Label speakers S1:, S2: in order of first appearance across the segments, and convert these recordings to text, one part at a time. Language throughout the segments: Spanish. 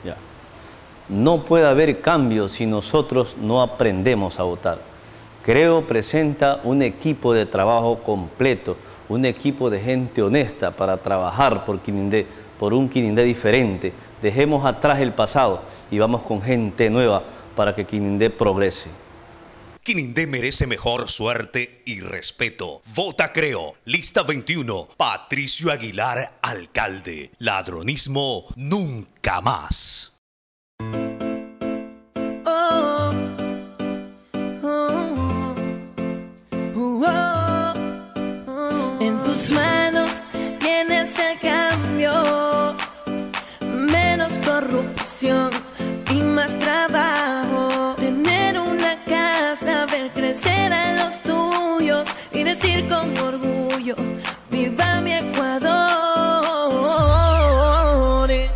S1: Ya. No puede haber cambio si nosotros no aprendemos a votar. Creo presenta un equipo de trabajo completo, un equipo de gente honesta para trabajar por Quinindé, por un Quinindé diferente. Dejemos atrás el pasado y vamos con gente nueva para que Quinindé progrese.
S2: Quinindé merece mejor suerte y respeto. Vota Creo. Lista 21. Patricio Aguilar, alcalde. Ladronismo nunca más.
S3: En tus manos tienes el cambio, menos corrupción y más trabajo. Tener una casa, ver crecer a los tuyos y decir con orgullo, viva mi Ecuador.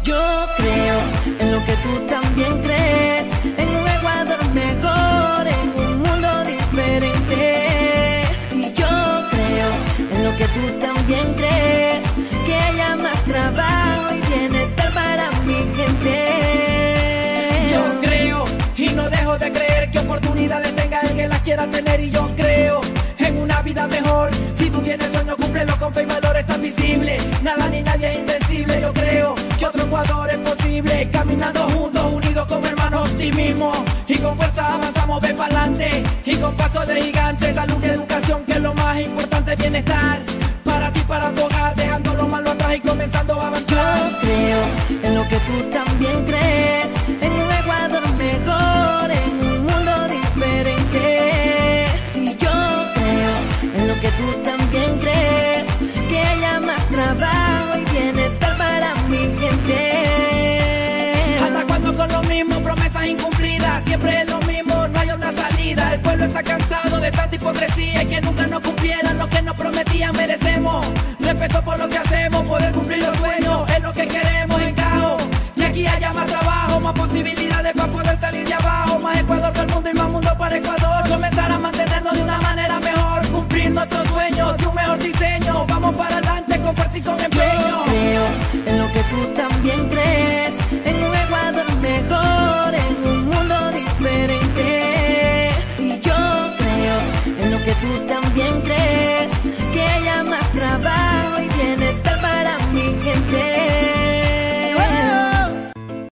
S3: Yo creo en lo que tú también crees, en un Ecuador mejor, en un mundo diferente. Y yo creo en lo que tú también crees, que haya más trabajo y bienestar para mi gente.
S4: Yo creo y no dejo de creer que oportunidades tenga el que las quiera tener. Y yo creo en una vida mejor. Si tú tienes sueño, cúmplelo con fe y valores tan visibles. Nada ni nadie es invencible. Yo creo que otro Ecuador es posible. Caminando juntos, unidos como hermanos, optimismo. Y con fuerza avanzamos, ve para adelante. Y con pasos de gigantes, salud y educación, que es lo más importante, bienestar. Para ti, para tu hogar, dejando lo malo atrás y comenzando a avanzar.
S3: Yo creo en lo que tú también crees, en un Ecuador mejor, en un mundo diferente. Y yo creo en lo que tú también crees, que haya más trabajo y bienestar para mi gente.
S4: ¿Hasta cuándo con lo mismo? Promesas incumplidas, siempre es lo mismo, no hay otra salida. El pueblo está cansado de tanta hipocresía y que nunca nos cumplieran lo que nos prometían. Merecemos respeto por lo que hacemos, poder cumplir los sueños, es lo que queremos en Cajo. Y aquí haya más trabajo, más posibilidades para poder salir de abajo. Más Ecuador para el mundo y más mundo para Ecuador. Comenzar a mantenernos de una manera mejor.